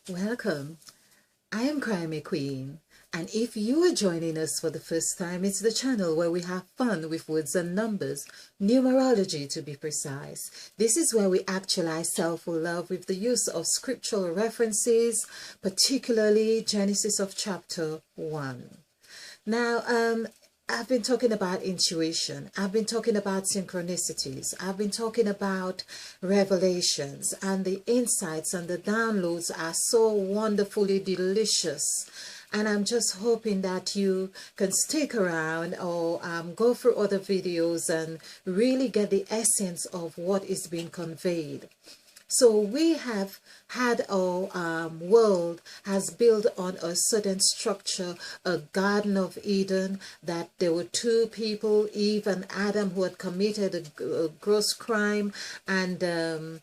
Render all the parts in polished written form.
Welcome. I am Crimey Queen, and if you are joining us for the first time, it's the channel where we have fun with words and numbers, numerology to be precise. This is where we actualize self-love with the use of scriptural references, particularly Genesis of chapter 1. Now, I've been talking about intuition. I've been talking about synchronicities. I've been talking about revelations, and the insights and the downloads are so wonderfully delicious. And I'm just hoping that you can stick around or go through other videos and really get the essence of what is being conveyed. So we have had our world has built on a certain structure, a Garden of Eden, that there were two people, Eve and Adam, who had committed a gross crime, and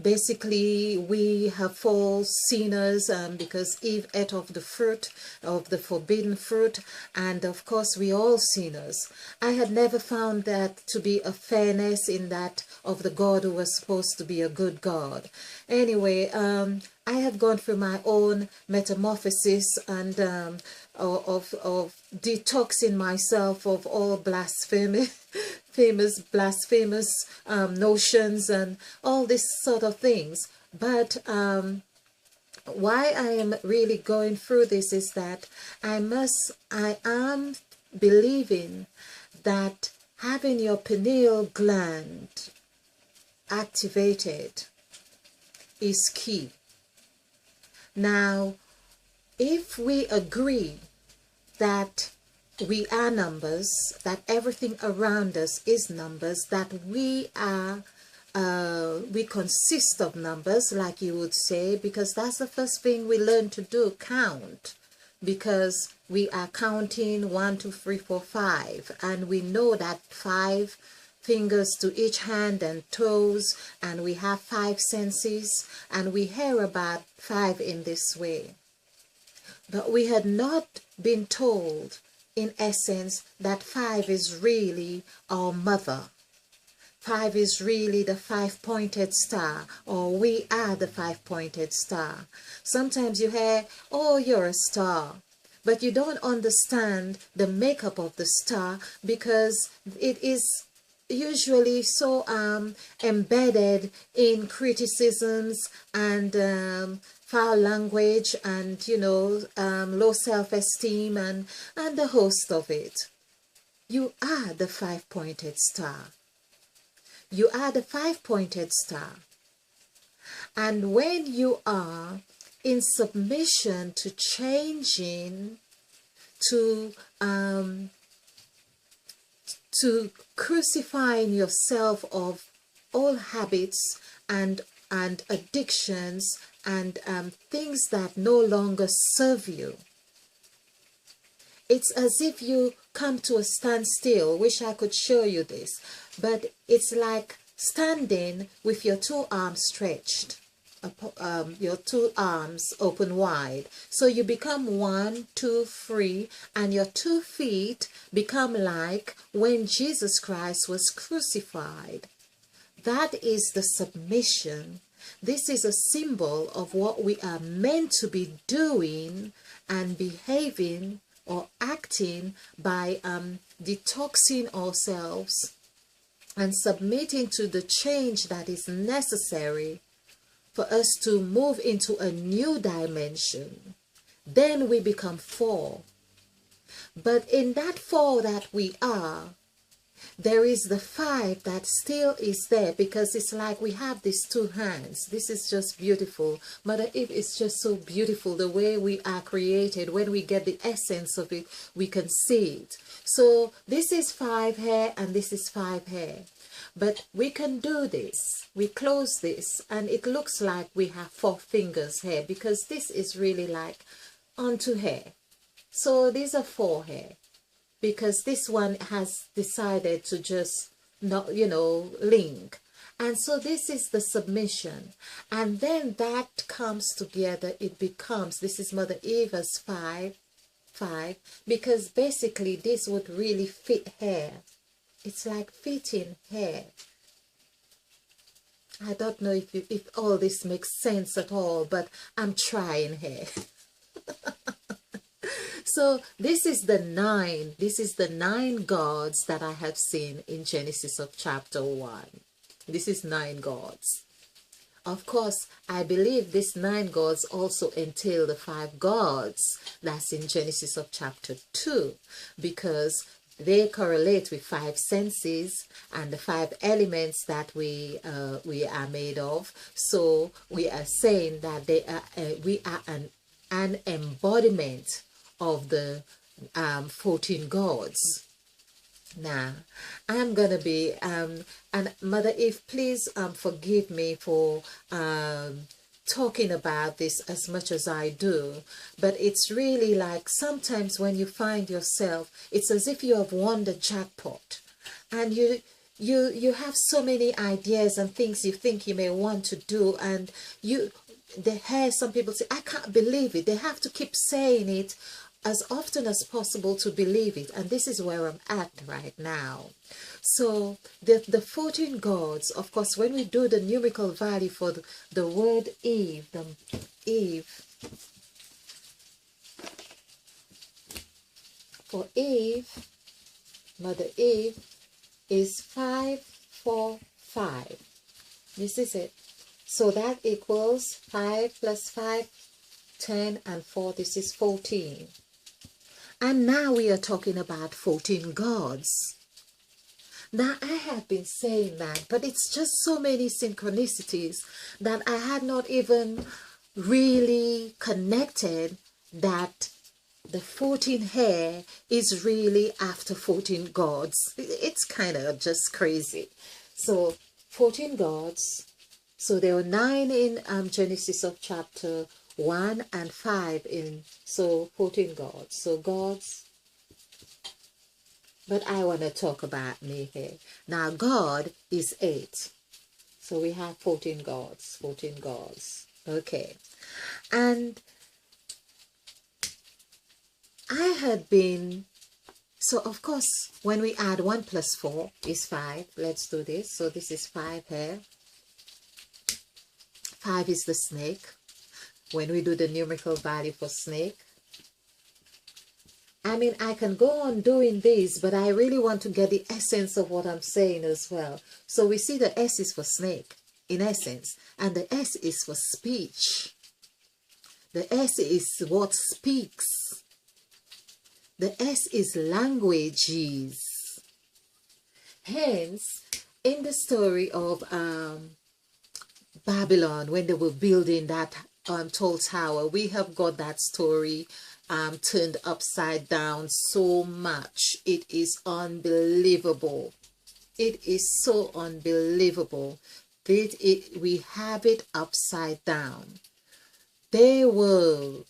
basically we have fallen sinners because Eve ate of the fruit, of the forbidden fruit, and of course we all sinners. I had never found that to be a fairness in that of the God who was supposed to be a good God. Anyway, I have gone through my own metamorphosis and of detoxing myself of all blasphemous notions and all this sort of things. But why I am really going through this is that I am believing that having your pineal gland activated is key. Now, if we agree that we are numbers, that everything around us is numbers, that we consist of numbers, like you would say, because that's the first thing we learn to do, count, because we are counting 1, 2, 3, 4, 5, and we know that 5 fingers to each hand and toes, and we have 5 senses, and we hear about 5 in this way. But we had not been told, in essence, that 5 is really our mother. 5 is really the 5-pointed star, or we are the 5-pointed star. Sometimes you hear, oh, you're a star, but you don't understand the makeup of the star because it is usually so embedded in criticisms and foul language and low self-esteem and the host of it. You are the 5-pointed star. You are the 5-pointed star. And when you are in submission to changing, to crucifying yourself of all habits and addictions and things that no longer serve you, it's as if you come to a standstill. Wish I could show you this, but it's like standing with your 2 arms stretched, your 2 arms open wide. So you become 1, 2, 3, and your 2 feet become like when Jesus Christ was crucified. That is the submission. This is a symbol of what we are meant to be doing and behaving or acting by detoxing ourselves and submitting to the change that is necessary for us to move into a new dimension. Then we become 4. But in that 4 that we are, there is the 5 that still is there, because it's like we have these 2 hands. This is just beautiful. Mother Eve is just so beautiful, the way we are created. When we get the essence of it, we can see it. So this is 5 here and this is 5 here. But we can do this. We close this and it looks like we have 4 fingers here, because this is really like onto here. So these are 4 here, because this one has decided to just not, link. And so this is the submission. And then that comes together, it becomes, this is Mother Eva's 5, because basically this would really fit here. It's like fitting here. I don't know if all this makes sense at all, but I'm trying here. So this is the nine gods that I have seen in Genesis of chapter 1. This is 9 gods. Of course, I believe these 9 gods also entail the 5 gods that's in Genesis of chapter 2, because they correlate with 5 senses and the 5 elements that we are made of. So we are saying that we are an embodiment of the 14 gods. Now, I'm gonna be and Mother Eve, please forgive me for talking about this as much as I do, but it's really like sometimes when you find yourself, it's as if you have won the jackpot, and you have so many ideas and things you think you may want to do, and they hear some people say, I can't believe it. They have to keep saying it as often as possible to believe it, and this is where I'm at right now. So the 14 gods, of course, when we do the numerical value for the word Eve, for Eve, Mother Eve, is 545. This is it. So that equals 5 plus 5, 10, and 4. This is 14. And now we are talking about 14 gods. Now, I have been saying that, but it's just so many synchronicities that I had not even really connected that the 14 hair is really after 14 gods. It's kind of just crazy. So, 14 gods. So, there were 9 in Genesis of chapter 1 and 5 in, so 14 gods. So, gods. But I want to talk about me here. Now, God is 8. So we have 14 gods. 14 gods. Okay. And I had been... So, of course, when we add 1 plus 4 is 5. Let's do this. So this is 5 here. 5 is the snake. When we do the numerical value for snake. I mean, I can go on doing this, but I really want to get the essence of what I'm saying as well. So we see the S is for snake, in essence, and the S is for speech. The S is what speaks. The S is languages. Hence, in the story of Babylon, when they were building that tall tower, we have got that story turned upside down so much. It is unbelievable. It is so unbelievable that we have it upside down. They were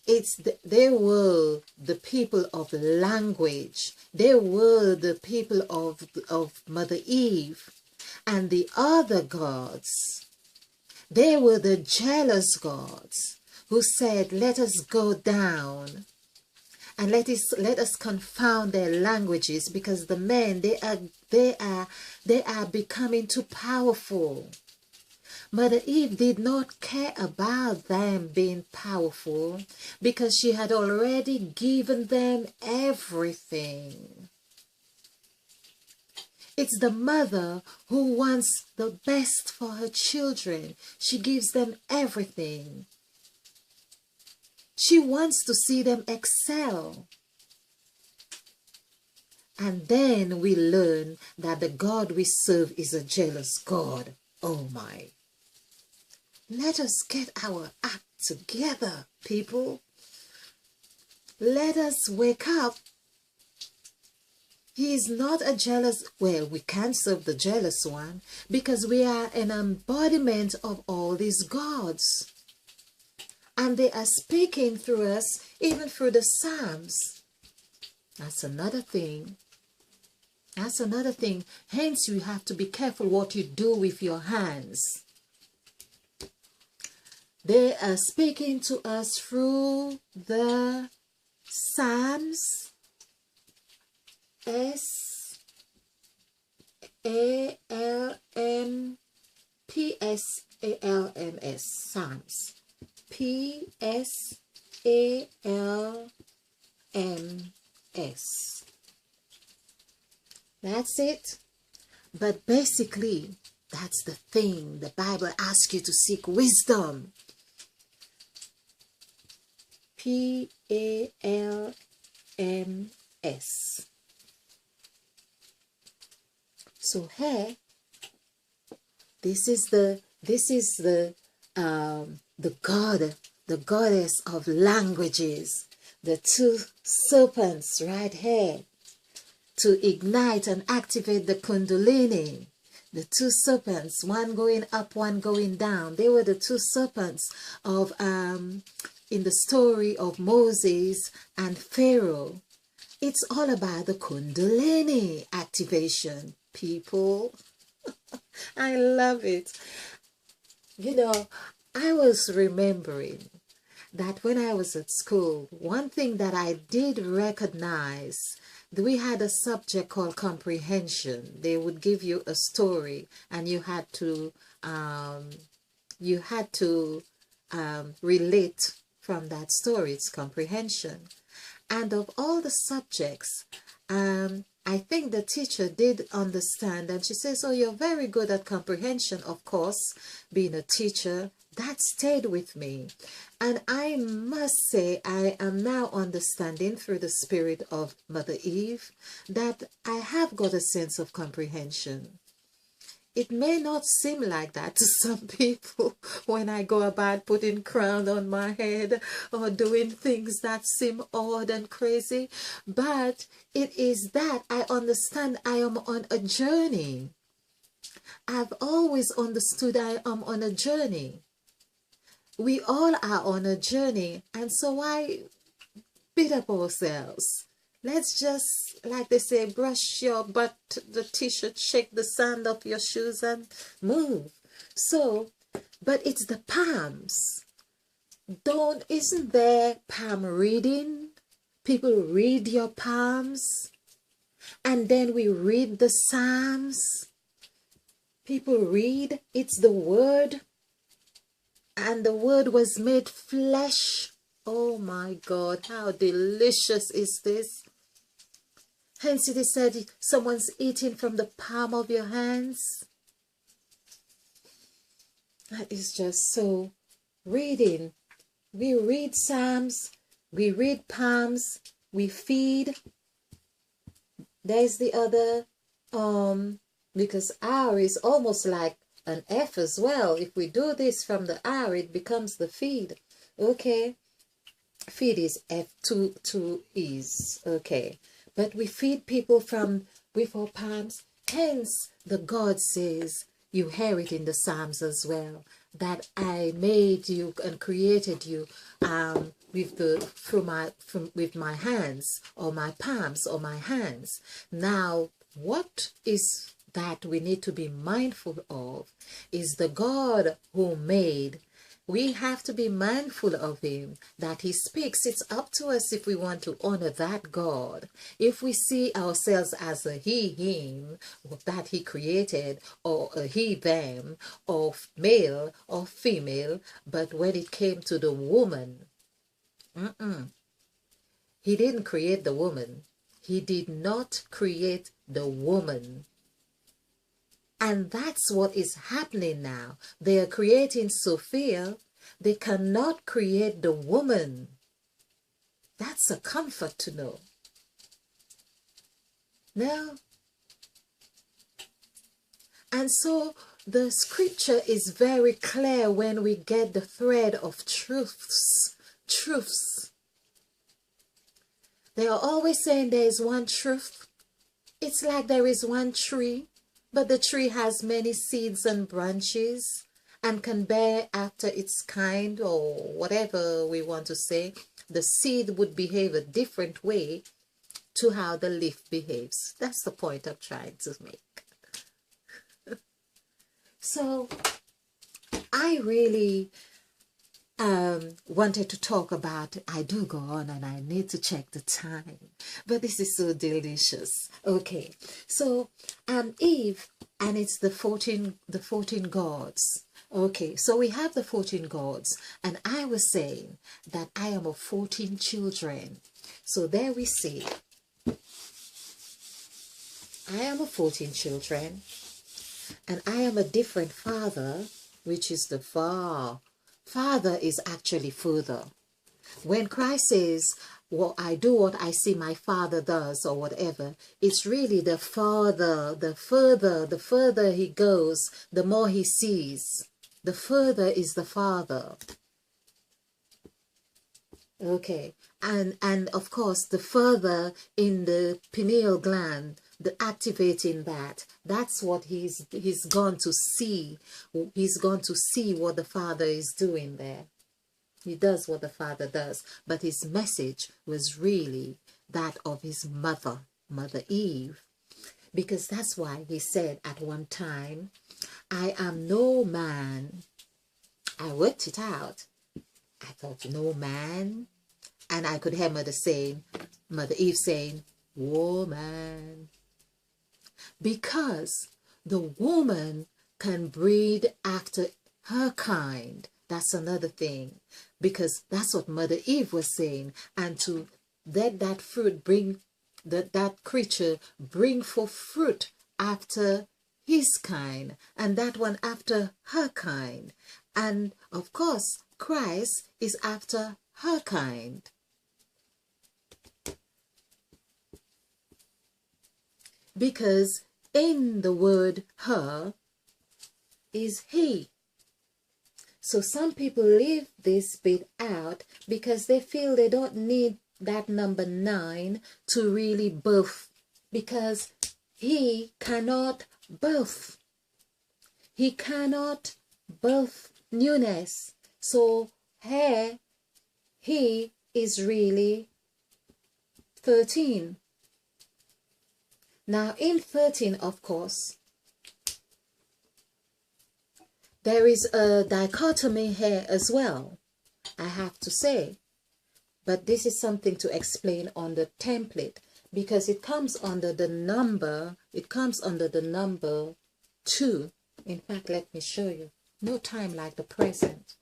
the people of language. They were the people of Mother Eve. And the other gods, they were the jealous gods who said, let us go down and let us confound their languages, because the men, they are becoming too powerful. Mother Eve did not care about them being powerful, because she had already given them everything. It's the mother who wants the best for her children. She gives them everything. She wants to see them excel. And then we learn that the God we serve is a jealous God. Oh my. Let us get our act together, people. Let us wake up. He is not a jealous... Well, we can't serve the jealous one, because we are an embodiment of all these gods. And they are speaking through us, even through the Psalms. That's another thing. That's another thing. Hence, you have to be careful what you do with your hands. They are speaking to us through the Psalms. S-A-L-M P-S-A-L-M-S, Psalms. P-S-A-L-M-S. That's it. But basically, that's the thing. The Bible asks you to seek wisdom. P-A-L-M-S. So here, this is the goddess of languages, the two serpents right here, to ignite and activate the Kundalini. The two serpents, one going up, one going down. They were the two serpents of in the story of Moses and Pharaoh. It's all about the Kundalini activation, people. I love it. You know, I was remembering that when I was at school, one thing that I did recognize, we had a subject called comprehension. They would give you a story and you had to relate from that story. It's comprehension. And of all the subjects, I think the teacher did understand, and she says, oh, you're very good at comprehension. Of course, being a teacher, that stayed with me. And I must say, I am now understanding through the spirit of Mother Eve that I have got a sense of comprehension. It may not seem like that to some people when I go about putting crown on my head or doing things that seem odd and crazy, but it is that I understand I am on a journey. I've always understood I am on a journey. We all are on a journey, and so why beat up ourselves? Let's just, like they say, brush your butt, the t-shirt, shake the sand off your shoes and move. So, but it's the palms. Isn't there palm reading? People read your palms. And then we read the Psalms. People read, it's the word. And the word was made flesh. Oh my God, how delicious is this? Hence it is said, someone's eating from the palm of your hands. That is just so reading. We read Psalms, we read palms, we feed. There's the other, because R is almost like an F as well. If we do this from the R, it becomes the feed. Okay. Feed is F, two E's. Okay. But we feed people with our palms. Hence, the God says, you hear it in the Psalms as well, that I made you and created you with my hands, or my palms, or my hands. Now, what is that we need to be mindful of is the God who made. We have to be mindful of him, that he speaks. It's up to us if we want to honor that God. If we see ourselves as a he, him, that he created, or a he, them, or male or female, but when it came to the woman, he didn't create the woman. He did not create the woman. And that's what is happening now. They are creating Sophia. They cannot create the woman. That's a comfort to know. No. And so the scripture is very clear when we get the thread of truths. Truths. They are always saying there is one truth. It's like there is one tree. But the tree has many seeds and branches and can bear after its kind, or whatever we want to say. The seed would behave a different way to how the leaf behaves. That's the point I'm trying to make. So I really wanted to talk about, I do go on and I need to check the time, but this is so delicious. Okay, so Eve and it's the 14 gods. Okay, so we have the 14 gods, and I was saying that I am of 14 children. So there we see, I am of 14 children, and I am a different father, which is the far. Father is actually further. When Christ says, well, I do what I see my Father does, or whatever, it's really the farther, the further he goes, the more he sees. The further is the Father. Okay, and of course, the further in the pineal gland, the activating that's what he's gone to see. He's gone to see what the Father is doing there. He does what the Father does, but his message was really that of his mother, Mother Eve, because that's why he said at one time, I am no man. I worked it out. I thought, no man. And I could hear Mother Eve saying, woman. Because the woman can breed after her kind. That's another thing. Because that's what Mother Eve was saying. And to let that fruit bring, that creature bring forth fruit after his kind. And that one after her kind. And of course, Christ is after her kind. Because in the word her is he. So some people leave this bit out because they feel they don't need that number 9 to really birth, because he cannot birth. He cannot birth newness. So here he is really 13. Now in 13, of course, there is a dichotomy here as well, I have to say. But this is something to explain on the template, because it comes under the number, 2. In fact, let me show you. No time like the present.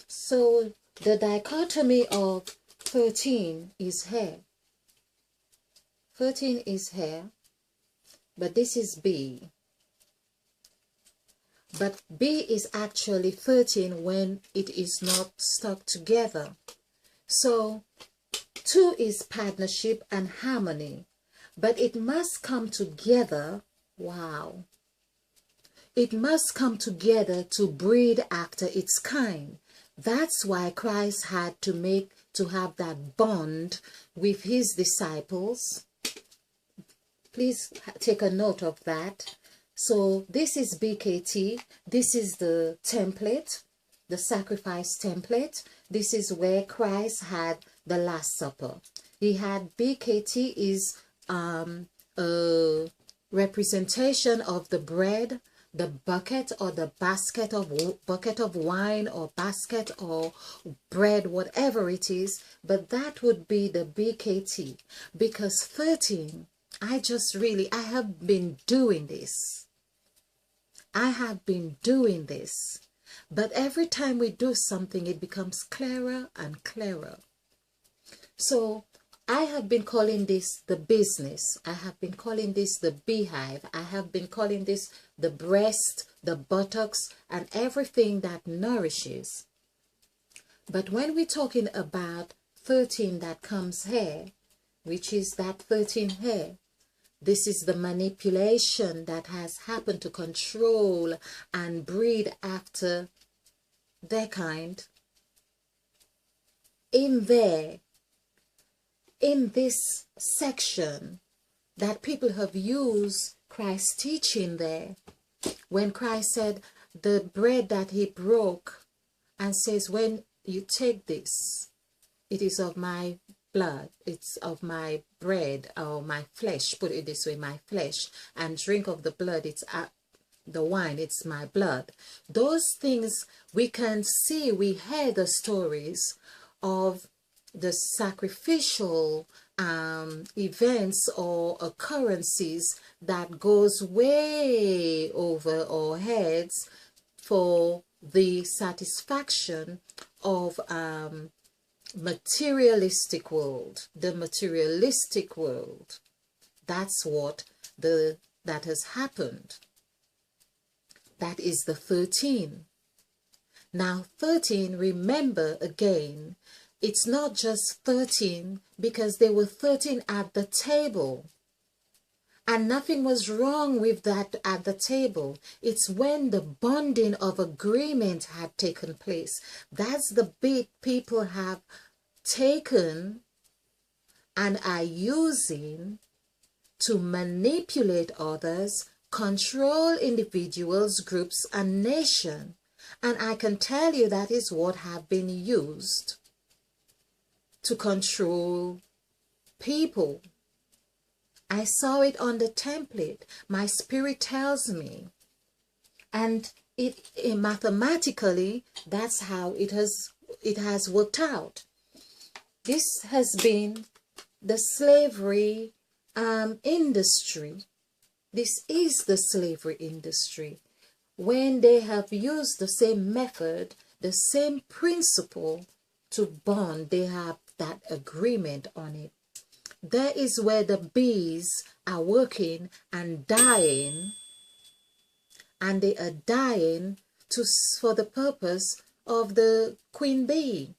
So the dichotomy of 13 is here. 13 is here. But this is B. But B is actually 13 when it is not stuck together. So 2 is partnership and harmony. But it must come together. Wow. It must come together to breed after its kind. That's why Christ had to have that bond with his disciples. Please take a note of that. So this is BKT. This is the template, the sacrifice template. This is where Christ had the Last Supper. He had BKT is a representation of the bread, the bucket or the bucket of wine or basket or bread, whatever it is. But that would be the BKT, because 13, I have been doing this. But every time we do something, it becomes clearer and clearer. So I have been calling this the business. I have been calling this the beehive. I have been calling this the breast, the buttocks, and everything that nourishes. But when we're talking about 13 that comes here, which is that 13 here, this is the manipulation that has happened to control and breed after their kind. In this section that people have used Christ's teaching there, when Christ said the bread that he broke and says, when you take this, it is of my blood, it's of my bread or my flesh, put it this way, my flesh, and drink of the blood, it's the wine, it's my blood. Those things we can see, we hear the stories of the sacrificial events or occurrences that goes way over our heads for the satisfaction of materialistic world, the materialistic world. That's what that has happened. That is the 13. Now 13, remember again, it's not just 13 because there were 13 at the table. And nothing was wrong with that at the table. It's when the bonding of agreement had taken place. That's the bit people have taken and are using to manipulate others, control individuals, groups, and nations. And I can tell you that is what have been used to control people. I saw it on the template. My spirit tells me. And mathematically, that's how it has worked out. This has been the slavery industry. This is the slavery industry. When they have used the same method, the same principle to bond, they have that agreement on it. That is where the bees are working and dying, and they are dying for the purpose of the queen bee.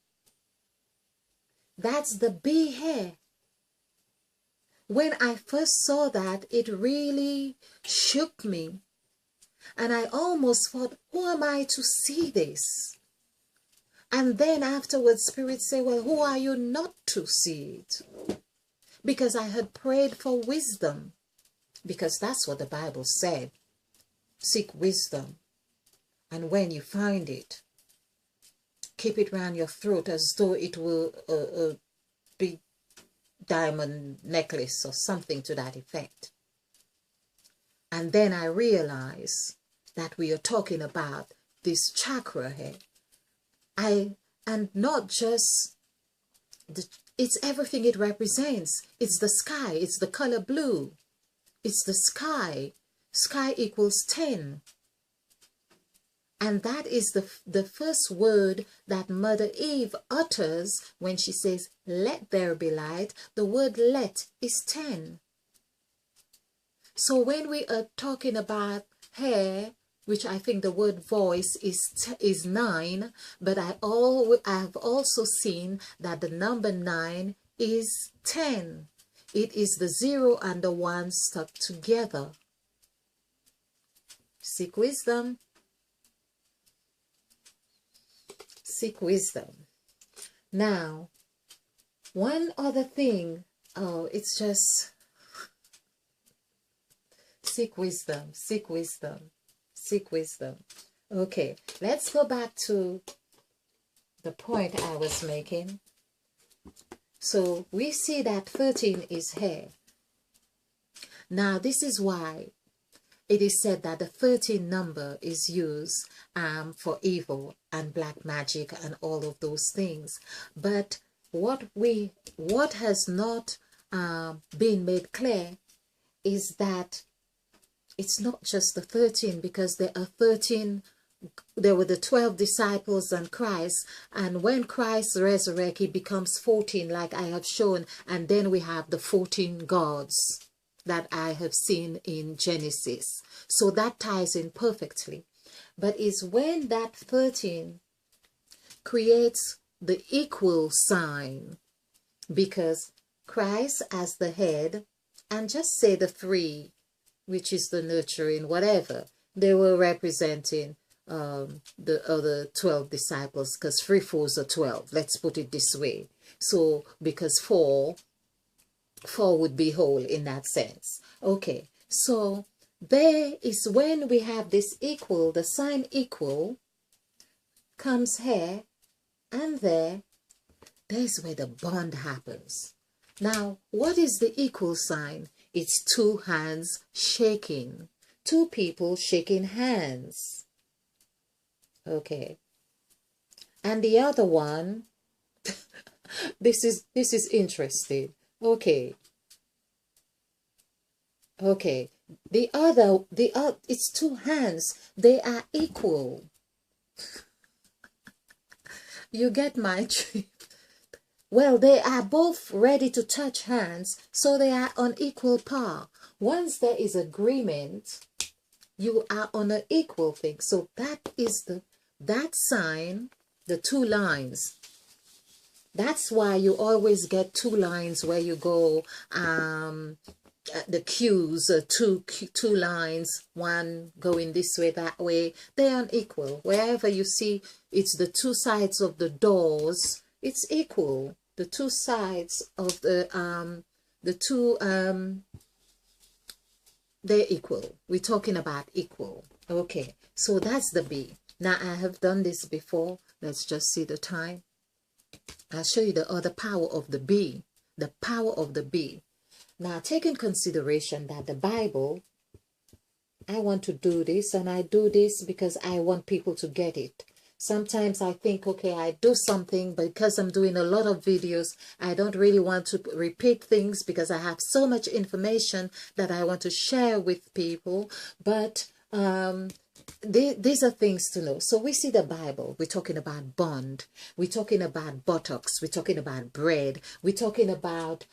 That's the bee hair. When I first saw that, it really shook me. And I almost thought, who am I to see this? And then afterwards, Spirit said, well, who are you not to see it? Because I had prayed for wisdom. Because that's what the Bible said. Seek wisdom. And when you find it, keep it round your throat as though it were a big diamond necklace or something to that effect. And then I realized that we are talking about this chakra here. And not just, it's everything it represents. It's the sky, it's the color blue. It's the sky. Sky equals 10. And that is the first word that Mother Eve utters when she says, let there be light. The word let is 10. So when we are talking about hair, which I think the word voice is 9, but I have also seen that the number 9 is 10. It is the 0 and the 1 stuck together. Seek wisdom. Seek wisdom. Now, one other thing, it's just seek wisdom, seek wisdom, seek wisdom. Okay, let's go back to the point I was making. So we see that 13 is hair. Now this is why it is said that the 13 number is used for evil and black magic and all of those things. But what has not been made clear is that it's not just the 13, because there are 13. There were the 12 disciples and Christ, and when Christ resurrects, he becomes 14, like I have shown, and then we have the 14 gods that I have seen in Genesis. So that ties in perfectly. But it's when that 13 creates the equal sign, because Christ as the head, and just say the 3, which is the nurturing, whatever, they were representing the other 12 disciples, because 3 4s are 12. Let's put it this way. So because 4 would be whole in that sense. Okay, so there is when we have this equal, the sign equal, comes here and there's where the bond happens. Now, what is the equal sign? It's 2 hands shaking. 2 people shaking hands. Okay. And the other one, this is interesting. Okay. Okay. The other, it's two hands. They are equal. You get my drift? Well, they are both ready to touch hands, so they are on equal par. Once there is agreement, you are on an equal thing. So that is that sign, the two lines. That's why you always get two lines where you go, the cues, two lines, one going this way, that way. They are equal. Wherever you see it's the two sides of the doors, it's equal. The two sides of they're equal. We're talking about equal. Okay, so that's the B. Now I have done this before. Let's just see the time. I'll show you the other power of the B. The power of the B. Now take in consideration that the Bible, I want to do this, and I do this because I want people to get it. Sometimes I think, okay, I do something, but because I'm doing a lot of videos, I don't really want to repeat things because I have so much information that I want to share with people. But these are things to know. So we see the Bible. We're talking about bond. We're talking about buttocks. We're talking about bread. We're talking about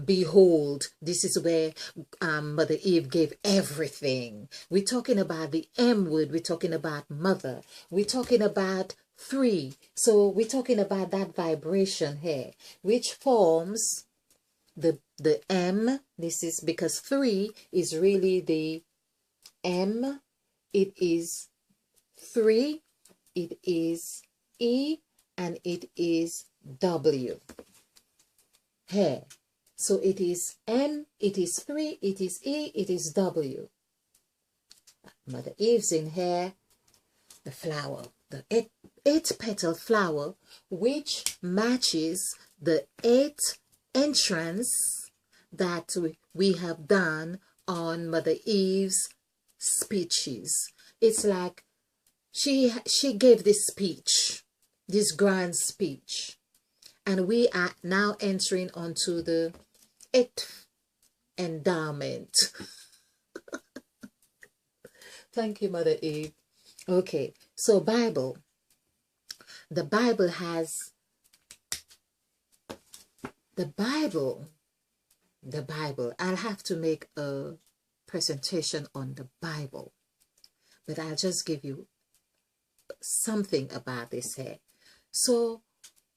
behold. This is where Mother Eve gave everything. We're talking about the M word. We're talking about mother. We're talking about three. So we're talking about that vibration here, which forms the M. This is because three is really the M. It is 3, it is E, and it is W. Here. So it is M, it is 3, it is E, it is W. Mother Eve's in here, the flower, the eight petal flower, which matches the 8 entrance that we have done on Mother Eve's speeches. It's like she gave this speech, this grand speech, and we are now entering onto the 8th endowment. Thank you, Mother Eve. Okay, so Bible. The Bible has the Bible. I'll have to make a presentation on the Bible, but I'll just give you something about this here. So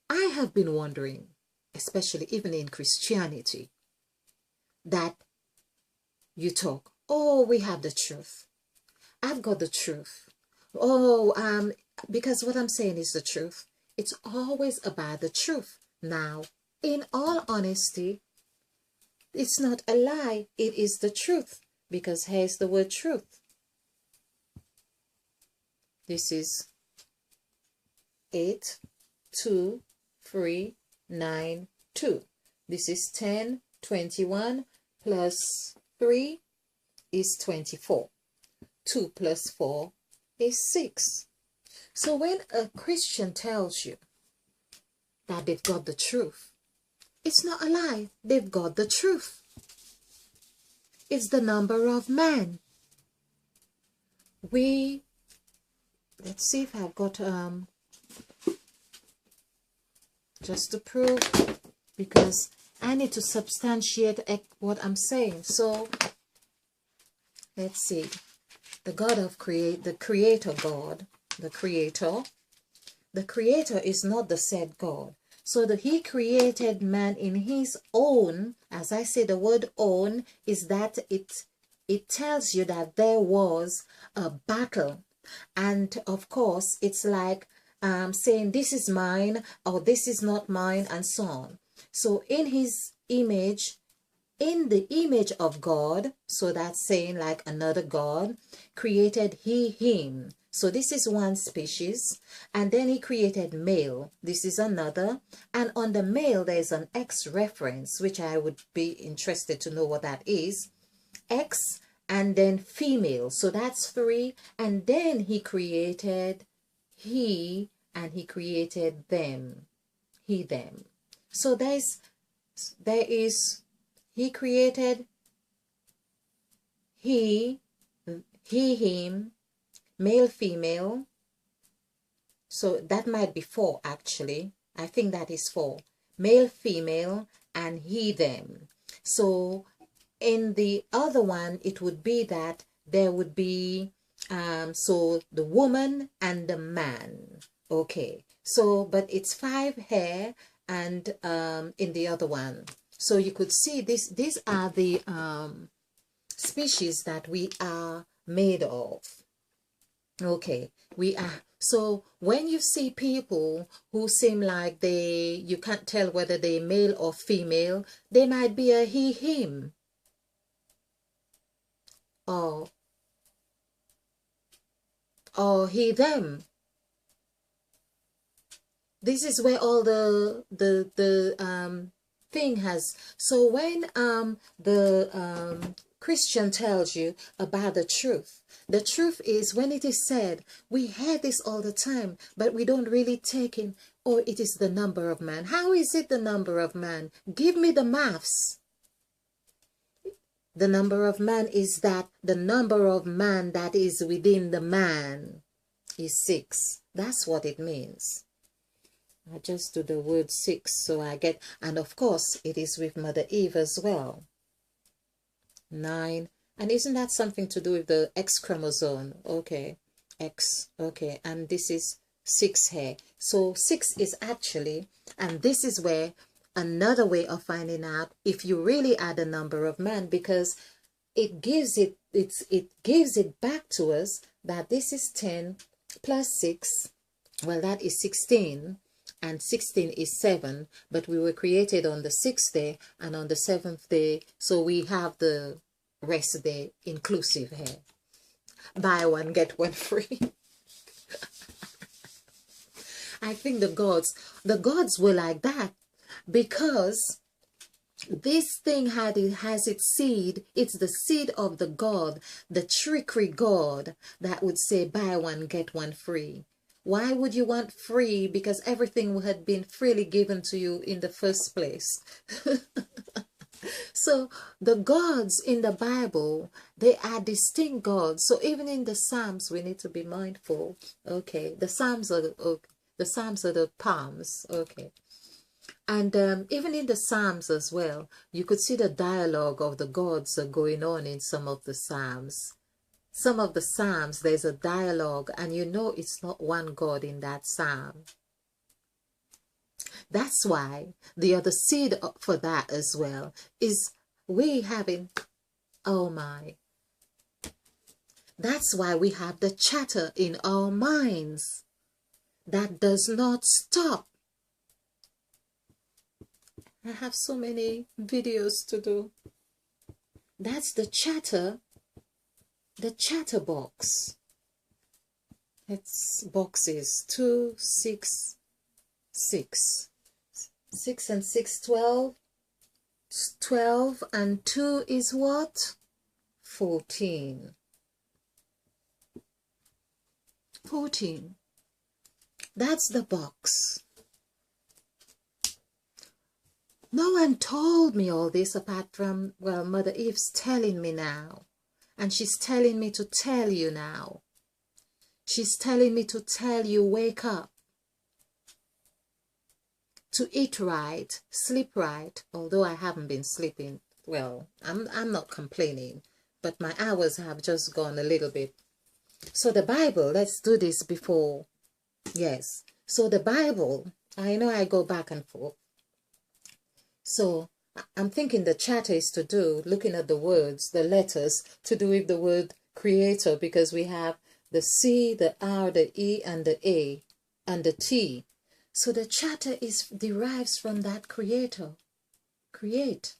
I have been wondering, especially even in Christianity, that you talk, oh, we have the truth. I've got the truth. Oh, because what I'm saying is the truth. It's always about the truth. Now, in all honesty, it's not a lie. It is the truth. Because here's the word truth. This is 8, 2, 3, 9, 2. This is 10, 21 plus 3 is 24. 2 plus 4 is 6. So when a Christian tells you that they've got the truth, it's not a lie. They've got the truth. It's the number of man. Let's see if I've got just to prove, because I need to substantiate what I'm saying. So let's see. The God of the creator God, the creator is not the said God. So he created man in his own. As I say, the word own is that it tells you that there was a battle. And of course, it's like saying this is mine or this is not mine and so on. So in his image, in the image of God, so that's saying like another God, created he him. So this is one species, and then he created male. This is another, and on the male there's an X reference, which I would be interested to know what that is. X, and then female, so that's 3, and then he created he, and he created them, he them. So there's there is he created, he, him, male, female. So that might be 4 actually. I think that is 4. Male, female, and he, them. So in the other one, it would be that there would be, so the woman and the man. Okay. So, but it's 5 hair and in the other one. So you could see this, these are the species that we are made of. Okay, we are. So when you see people who seem like you can't tell whether they're male or female, they might be a he, him, or he, them. This is where all the thing has. So when the Christian tells you about the truth is when it is said, we hear this all the time, but we don't really take in, oh, it is the number of man. How is it the number of man? Give me the maths. The number of man is that the number of man that is within the man is 6. That's what it means. I just do the word 6, so I get, and of course it is with Mother Eve as well. 9, and isn't that something to do with the X chromosome? Okay, X, okay, and this is 6 here. So 6 is actually, and this is where another way of finding out if you really add a number of man, because it gives it gives it back to us that this is 10 plus 6, well, that is 16. And 16 is 7, but we were created on the 6th day and on the 7th day, so we have the rest day inclusive here. Buy one, get one free. I think the gods were like that, because this thing has its seed. It's the seed of the god, the trickery god, that would say buy one, get one free. Why would you want free? Because everything had been freely given to you in the first place. So the gods in the Bible, they are distinct gods. So even in the Psalms, we need to be mindful. Okay, the Psalms are the palms. Okay, and even in the Psalms as well, you could see the dialogue of the gods are going on in some of the Psalms. Some of the Psalms, there's a dialogue, and you know it's not one God in that Psalm. That's why the other seed for that as well is we having, oh my, that's why we have the chatter in our minds that does not stop. I have so many videos to do. That's the chatter. The chatterbox. It's boxes 2, 6, 6. 6 and 6, 12. 12 and 2 is what? 14. 14. That's the box. No one told me all this apart from, well, Mother Eve's telling me now. And she's telling me to tell you now. She's telling me to tell you, wake up. To eat right, sleep right. Although I haven't been sleeping, well, I'm not complaining. But my hours have just gone a little bit. So the Bible, let's do this before. Yes. So the Bible, I know I go back and forth. So I'm thinking the chatter is to do, looking at the words, the letters, to do with the word creator, because we have the C, the R, the E, and the A, and the T. So the chatter derives from that creator. Create.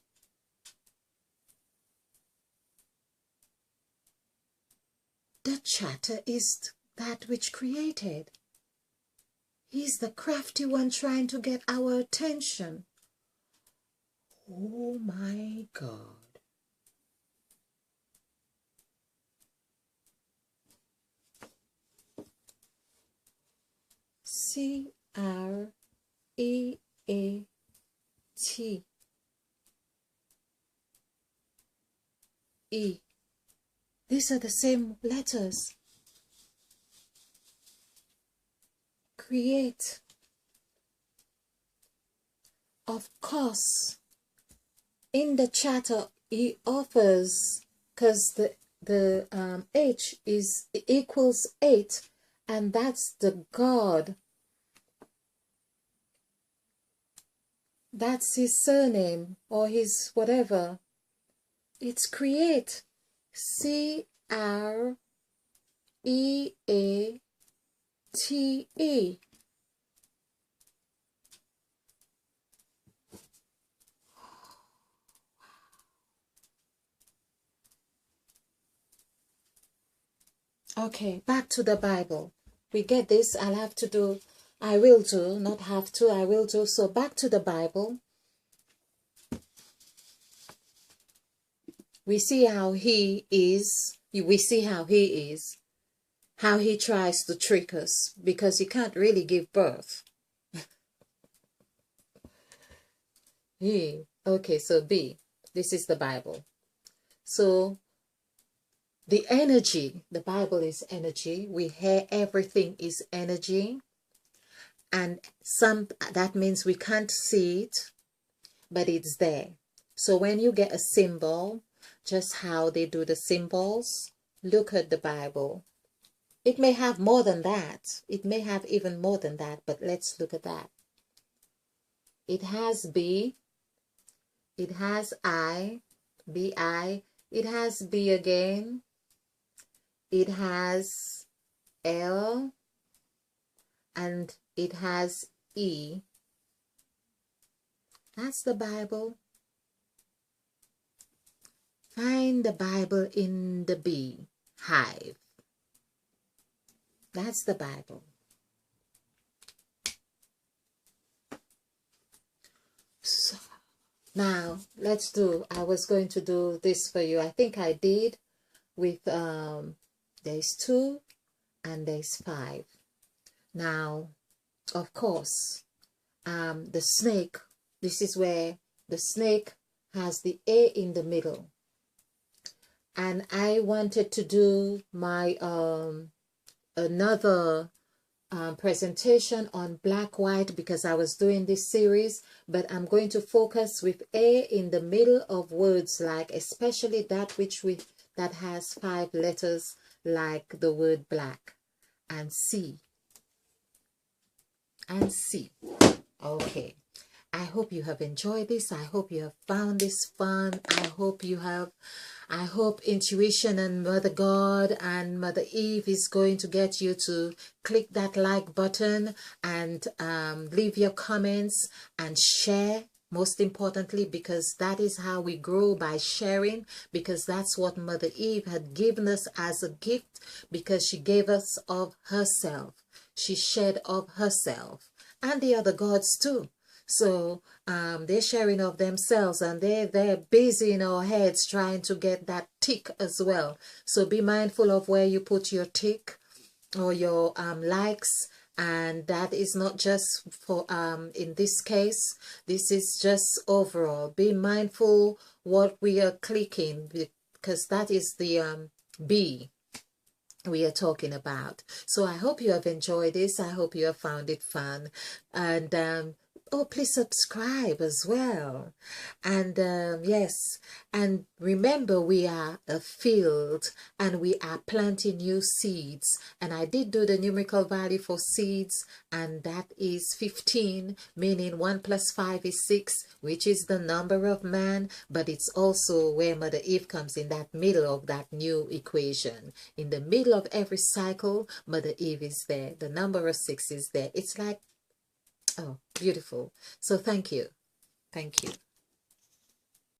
The chatter is that which created. He's the crafty one trying to get our attention. Oh my God. C-R-E-A-T. E. These are the same letters. Create. Of course, in the chatter he offers, because the H is equals 8, and that's the God. That's his surname or his whatever. It's create. CREATE. Okay, back to the Bible. We get this. I will do, not have to, I will do. So back to the Bible. We see how he is. How he tries to trick us, because he can't really give birth. Okay, so B. This is the Bible. So the energy, the Bible is energy. We hear everything is energy. And that means we can't see it, but it's there. So when you get a symbol, just how they do the symbols, look at the Bible. It may have more than that. It may have even more than that, but let's look at that. It has B. It has I, B-I. It has B again. It has L, and it has E. That's the Bible. Find the Bible in the BEEHIVE. That's the Bible. So, now, I was going to do this for you. I think I did with, there's 2 and there's 5. Now, of course, the snake, this is where the snake has the A in the middle. And I wanted to do my, another presentation on black white, because I was doing this series, but I'm going to focus with A in the middle of words, like especially that that has 5 letters, like the word black, and C. Okay, I hope you have enjoyed this. I hope you have found this fun. I hope intuition and Mother God and Mother Eve is going to get you to click that like button and leave your comments and share, most importantly, because that is how we grow, by sharing, because that's what Mother Eve had given us as a gift, because she gave us of herself. She shared of herself, and the other gods too. So they're sharing of themselves, and they're busy in our heads trying to get that tick as well. So be mindful of where you put your tick or your likes, and that is not just for in this case, this is just overall. Be mindful what we are clicking, because that is the B we are talking about. So I hope you have enjoyed this. I hope you have found it fun, and oh, please subscribe as well. And yes, and remember, we are a field and we are planting new seeds. And I did do the numerical value for seeds, and that is 15, meaning 1 + 5 is 6, which is the number of man. But it's also where Mother Eve comes in that middle of that new equation. In the middle of every cycle, Mother Eve is there. The number of 6 is there. It's like, oh, beautiful. So thank you. Thank you.